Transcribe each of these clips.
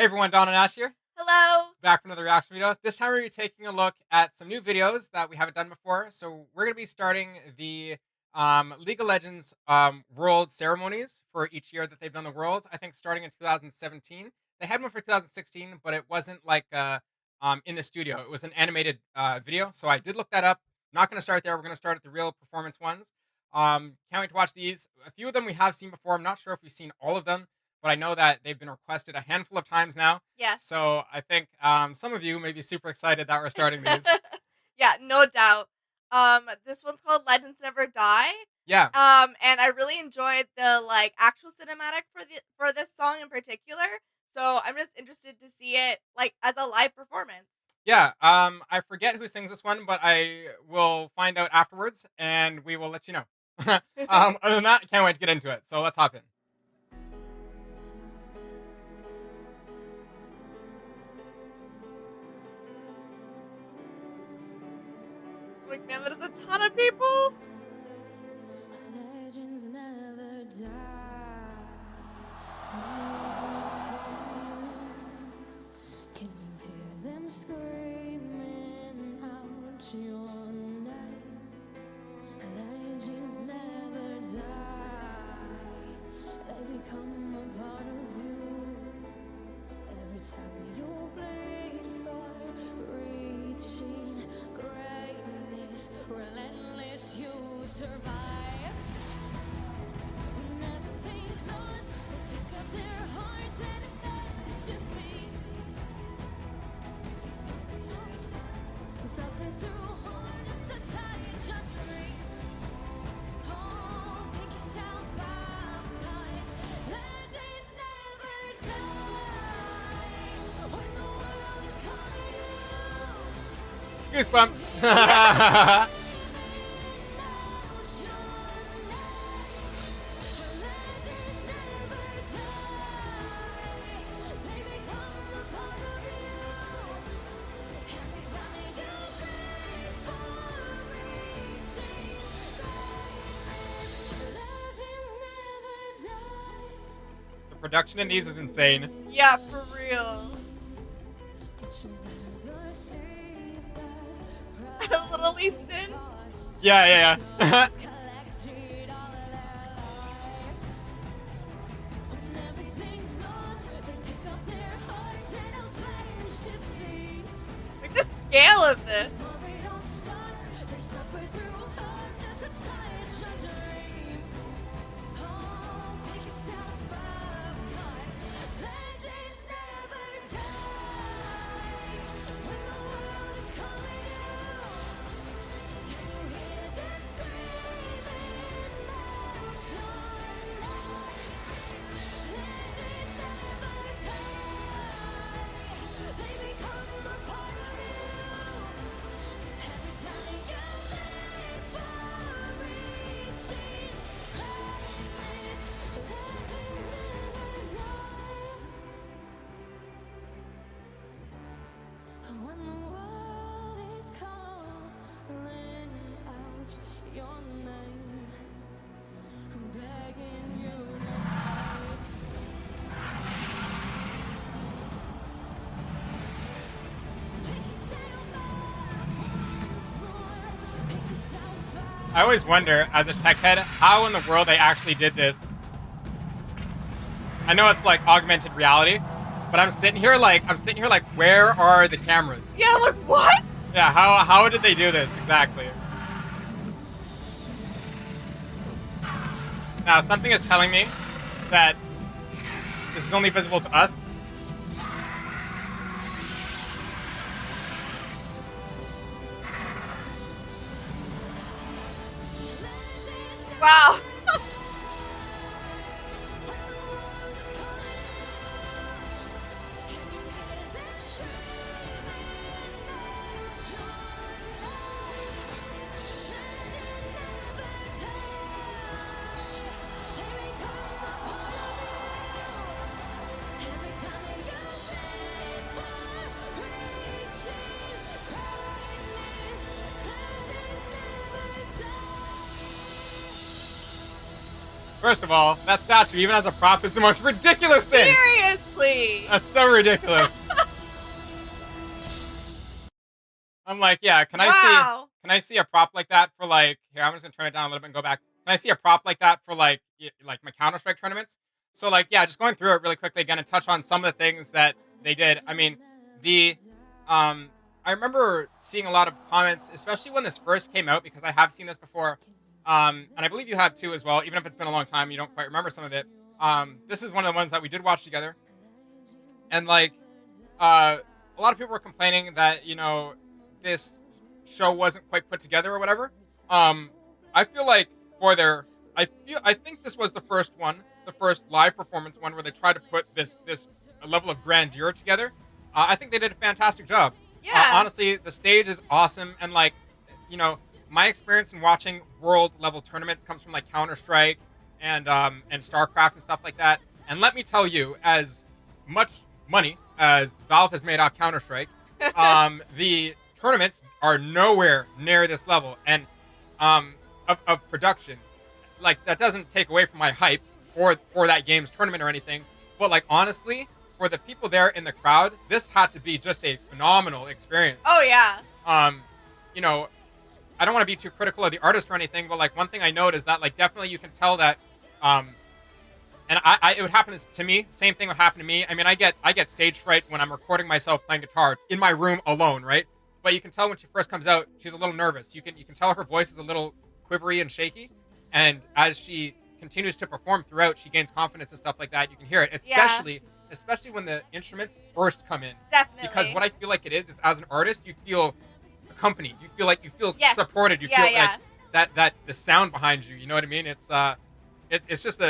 Hey everyone, Don and Ash here, Hello. back for another reaction video. This time we're going to be taking a look at some new videos that we haven't done before. So we're going to be starting the League of Legends World ceremonies for each year that they've done the Worlds. I think starting in 2017. They had one for 2016, but it wasn't like in the studio. It was an animated video. So I did look that up. Not going to start there. We're going to start at the real performance ones. Can't wait to watch these. A few of them we have seen before. I'm not sure if we've seen all of them, but I know that they've been requested a handful of times now. Yes. So I think some of you may be super excited that we're starting these. Yeah, no doubt. This one's called Legends Never Die. Yeah. And I really enjoyed the actual cinematic for this song in particular. So I'm just interested to see it as a live performance. Yeah. I forget who sings this one, but I will find out afterwards and we will let you know. Other than that, I can't wait to get into it. So let's hop in. Like, man, there's a ton of people. Legends never die. Can you hear them screaming out your name? Legends never die. They become a part of you. Every time you bleed for reaching greatness, relentless, you survive. When everything's lost, they pick up their hearts and finish your feet. Suffering through harness to touch your dream. Oh, pick yourself up, 'cause legends never die. When the world is calling you. Goosebumps. The production in these is insane. Yeah, for real. Little Lee Sin. Yeah. Like the scale of this. When the world is calling out your name, I'm begging you to hide. Pick yourself up once more. Pick yourself up. I always wonder, as a tech head, how in the world they actually did this. I know it's like augmented reality, but I'm sitting here like, where are the cameras? Yeah, like what? Yeah, how did they do this exactly? Now, something is telling me that this is only visible to us. Wow. First of all, that statue, even as a prop, is the most ridiculous thing. Seriously. Seriously. That's so ridiculous. I'm like, yeah, can Wow. I see a prop like that for like, here, I'm just gonna turn it down a little bit and go back. Can I see a prop like that for like like my Counter-Strike tournaments? So like, yeah, just going through it really quickly again and touch on some of the things that they did. I mean, the I remember seeing a lot of comments, especially when this first came out, because I have seen this before. And I believe you have too as well, even if it's been a long time, you don't quite remember some of it. This is one of the ones that we did watch together. And like a lot of people were complaining that, this show wasn't quite put together or whatever. I feel like I think this was the first one, the first live performance one where they tried to put this level of grandeur together. I think they did a fantastic job. Yeah. Honestly, the stage is awesome, and like, my experience in watching world level tournaments comes from like Counter-Strike and StarCraft and stuff like that. And let me tell you, as much money as Valve has made off Counter-Strike, the tournaments are nowhere near this level and of production. Like, that doesn't take away from my hype for that game's tournament or anything, but like, honestly, for the people there in the crowd, this had to be just a phenomenal experience. Oh yeah. I don't want to be too critical of the artist or anything, but like, one thing I note is that like, definitely you can tell that and it would happen to me. Same thing would happen to me. I mean, I get stage fright when I'm recording myself playing guitar in my room alone, right? But you can tell when she first comes out, she's a little nervous. You can tell her voice is a little quivery and shaky, and as she continues to perform throughout, she gains confidence and stuff like that. You can hear it, especially when the instruments first come in. Definitely. Because what I feel like it is as an artist, you feel accompanied. You feel Yes. supported. You Yeah, feel yeah. like that the sound behind you. You know what I mean? It's just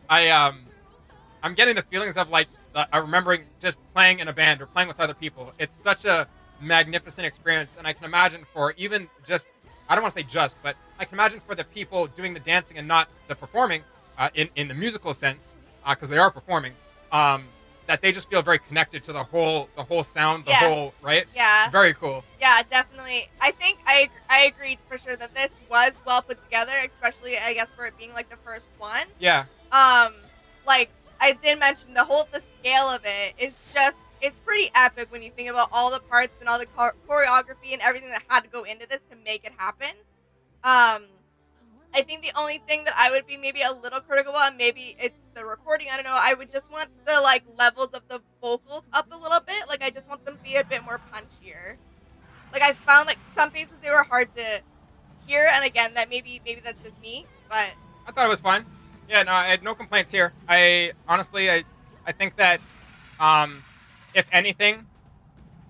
I'm getting the feelings of like I'm remembering just playing in a band or playing with other people. It's such a magnificent experience, and I can imagine for even just, I don't want to say just, but I can imagine for the people doing the dancing and not the performing in the musical sense, because they are performing, that they just feel very connected to the whole sound, the Yes. whole, right? Yeah. Very cool. Yeah, definitely. I think I agreed for sure that this was well put together, especially I guess for it being like the first one. Yeah. Like I did mention the scale of it is just, it's pretty epic when you think about all the parts and all the choreography and everything that had to go into this to make it happen. I think the only thing that I would be maybe a little critical of, and maybe it's the recording, I don't know, I would just want the like levels of the vocals up a little bit. Like I just want them to be a bit more punchier. Like I found like some pieces they were hard to hear, and again that maybe that's just me, but I thought it was fine. Yeah, no, I had no complaints here. I honestly think that if anything,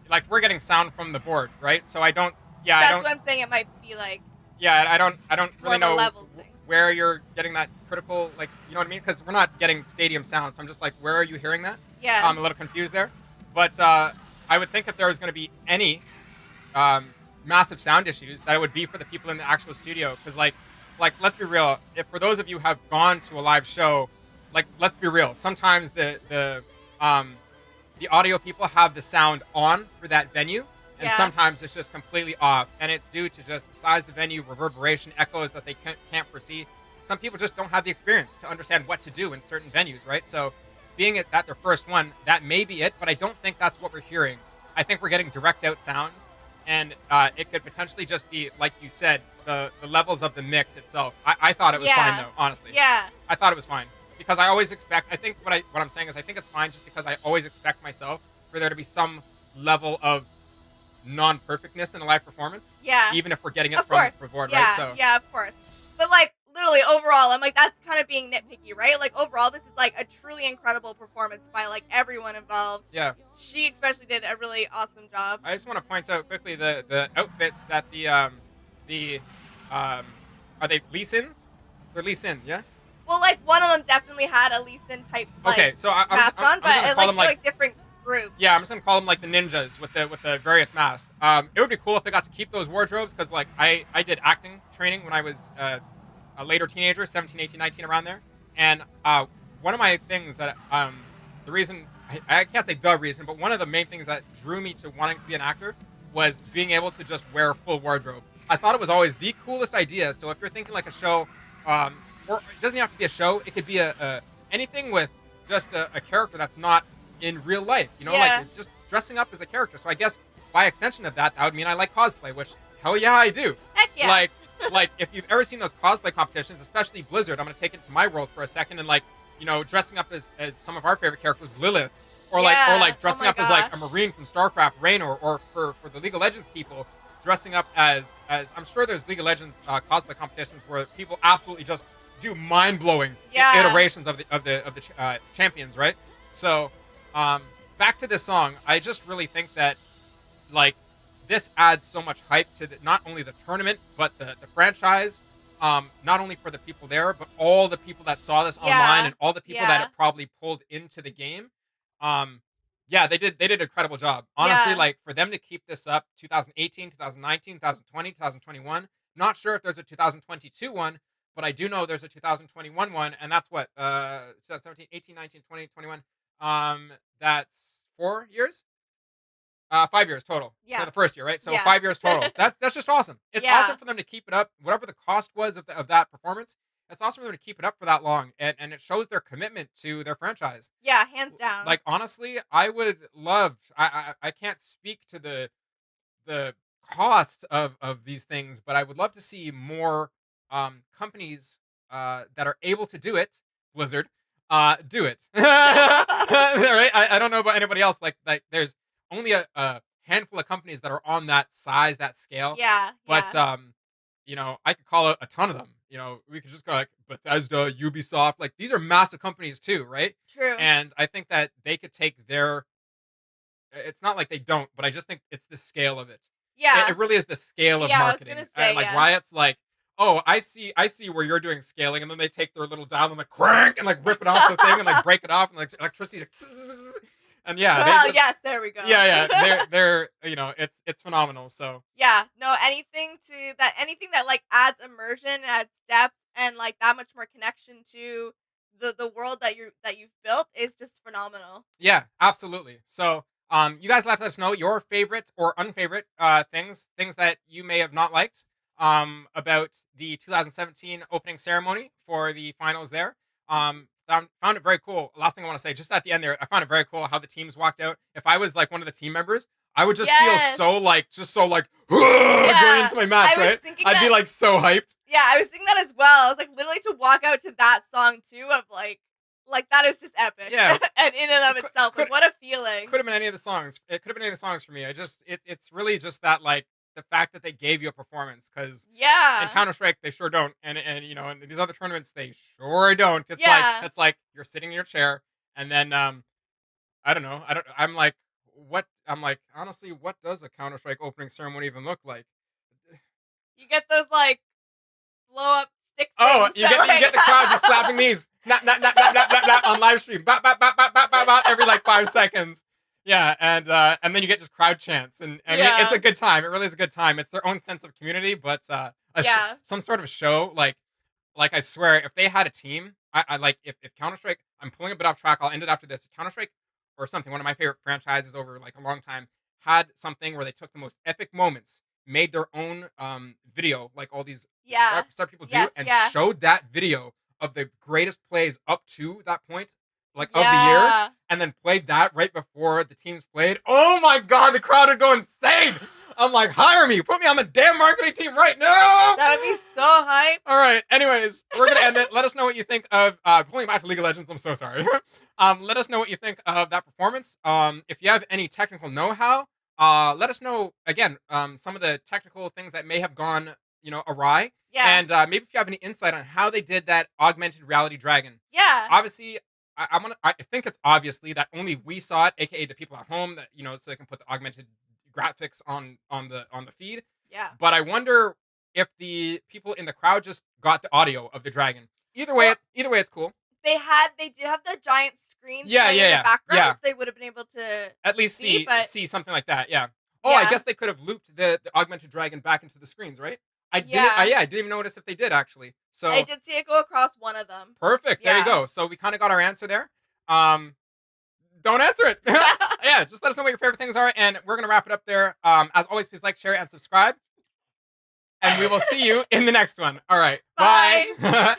like, we're getting sound from the board, right? So I don't. Yeah, that's what I'm saying. It might be like Yeah, I don't really more of a know levels thing. where you're getting that critical, like, you know what I mean? Because we're not getting stadium sound, so I'm just like, where are you hearing that? Yeah. I'm a little confused there. But I would think if there was going to be any massive sound issues, that it would be for the people in the actual studio. Because, like, let's be real. If for those of you who have gone to a live show, like, let's be real. Sometimes the audio people have the sound on for that venue, and Yeah. sometimes it's just completely off, and it's due to just the size of the venue, reverberation, echoes that they can't foresee. Some people just don't have the experience to understand what to do in certain venues, right? So being at their first one, that may be it, but I don't think that's what we're hearing. I think we're getting direct out sound, and it could potentially just be, like you said, the levels of the mix itself. I thought it was Yeah. fine, though, honestly. Yeah. I thought it was fine. Because I always expect, I think what I'm saying is I think it's fine just because I always expect myself for there to be some level of non-perfectness in a live performance. Yeah. Even if we're getting it Of from course. the board, Yeah. right? So Yeah, of course. But like literally overall, I'm like, that's kind of being nitpicky, right? Like overall, this is like a truly incredible performance by like everyone involved. yeah. She especially did a really awesome job. I just want to point out quickly the outfits that are they Lee-Sins? They're Lee-Sin, yeah? Well, like one of them definitely had a Lee Sin type like Okay, so I'm mask on, just but gonna it, call like, them like different groups. yeah, I'm just gonna call them like the ninjas with the various masks. It would be cool if they got to keep those wardrobes because like I did acting training when I was a later teenager, 17, 18, 19, around there, and one of my things that the reason I can't say the reason, but one of the main things that drew me to wanting to be an actor was being able to just wear a full wardrobe. I thought it was always the coolest idea. So if you're thinking like a show, or it doesn't have to be a show, it could be a anything with just a character that's not in real life. You know, Yeah. like just dressing up as a character. So I guess by extension of that, that would mean I like cosplay, which hell yeah, I do. Heck yeah. Like if you've ever seen those cosplay competitions, especially Blizzard, I'm gonna take it to my world for a second and like, you know, dressing up as some of our favorite characters, Lilith, or Yeah. like dressing Oh my up as like a gosh. Marine from StarCraft, Rain, or for the League of Legends people, dressing up as I'm sure there's League of Legends cosplay competitions where people absolutely just do mind blowing Yeah. iterations of the champions, right? So, back to this song, I just really think that like this adds so much hype to not only the tournament but the franchise. Not only for the people there, but all the people that saw this Yeah. online and all the people that Yeah. it probably pulled into the game. Yeah, they did an incredible job. Honestly, Yeah. like for them to keep this up 2018, 2019, 2020, 2021. Not sure if there's a 2022 one, but I do know there's a 2021 one, and that's what 2017, 18, 19, 20, 21. That's 4 years. 5 years total Yeah. for the first year, right? So Yeah. 5 years total. That's just awesome. It's Yeah. awesome for them to keep it up, whatever the cost was of that performance. It's awesome for them to keep it up for that long, and it shows their commitment to their franchise. Yeah, hands down. Like honestly, I would love. I can't speak to the cost of these things, but I would love to see more companies that are able to do it. Blizzard, do it. Right? I don't know about anybody else. Like there's only a handful of companies that are on that size, that scale. yeah. But Yeah. you know, I could call a ton of them. You know, we could just go like Bethesda, Ubisoft. Like these are massive companies too, right? True. And I think that they could take their. It's not like they don't, but I just think it's the scale of it. yeah. It really is the scale of Yeah, I was marketing. gonna say, Like yeah. Riot's like, oh, I see where you're doing scaling, and then they take their little dial and like crank and like rip it off the thing and like break it off and like electricity's like, and yeah, they well, just- yes, there we go. yeah, they're you know, it's phenomenal. So Yeah. No, anything that like adds immersion, adds depth, and like that much more connection to the world that you've built is just phenomenal. yeah, absolutely. So you guys let us know your favorite or unfavorite things that you may have not liked about the 2017 opening ceremony for the finals there. Found it very cool. Last thing I want to say, just at the end there, I found it very cool how the teams walked out. If I was like one of the team members, I would just feel Yes. so like going into my match, I was right? thinking I'd be that- like so hyped. Yeah, I was thinking that as well. I was like literally to walk out to that song too of like that is just epic. Yeah. and in and of Could- itself, like could- what a feeling. Could have been any of the songs. It could have been any of the songs for me. It's really just that like the fact that they gave you a performance, because Yeah. in Counter Strike they sure don't, and you know, in these other tournaments they sure don't. Yeah. It's like you're sitting in your chair, and then I don't know. I'm like, what? I'm like, honestly, what does a Counter Strike opening ceremony even look like? You get those like blow up stick Oh, things you that, get like- the crowd just slapping these on live stream, every like 5 seconds. Yeah, and then you get just crowd chants, and I mean, Yeah. it's a good time. It really is a good time. It's their own sense of community, but Yeah. some sort of show. Like I swear, if they had a team, I like if Counter Strike. I'm pulling a bit off track. I'll end it after this. Counter Strike or something. One of my favorite franchises over like a long time had something where they took the most epic moments, made their own video, like all these Yeah. star people do, Yes, and yeah. showed that video of the greatest plays up to that point, like of the year, Yeah. and then played that right before the teams played. Oh my god, the crowd would go insane. I'm like, hire me, put me on the damn marketing team right now. That would be so hype. All right. Anyways, we're gonna end it. Let us know what you think of pulling back to League of Legends. I'm so sorry. Let us know what you think of that performance. If you have any technical know-how, let us know again. Some of the technical things that may have gone, you know, awry, Yeah. and maybe if you have any insight on how they did that augmented reality dragon. Yeah. Obviously, I think it's obviously that only we saw it, aka the people at home, that you know, so they can put the augmented graphics on the feed. Yeah. But I wonder if the people in the crowd just got the audio of the dragon. Either way, it's cool. They did have the giant screens Yeah, playing yeah, in yeah, the background, yeah. so they would have been able to At least See, but- see something like that. Yeah. Oh, I Yeah. guess they could have looped the augmented dragon back into the screens, right? I Yeah. didn't even notice if they did actually. So I did see it go across one of them. perfect. There you Yeah. go. So we kind of got our answer there. Don't answer it. Yeah, just let us know what your favorite things are, and we're gonna wrap it up there. As always, please like, share, and subscribe. And we will see you in the next one. All right. Bye. Bye.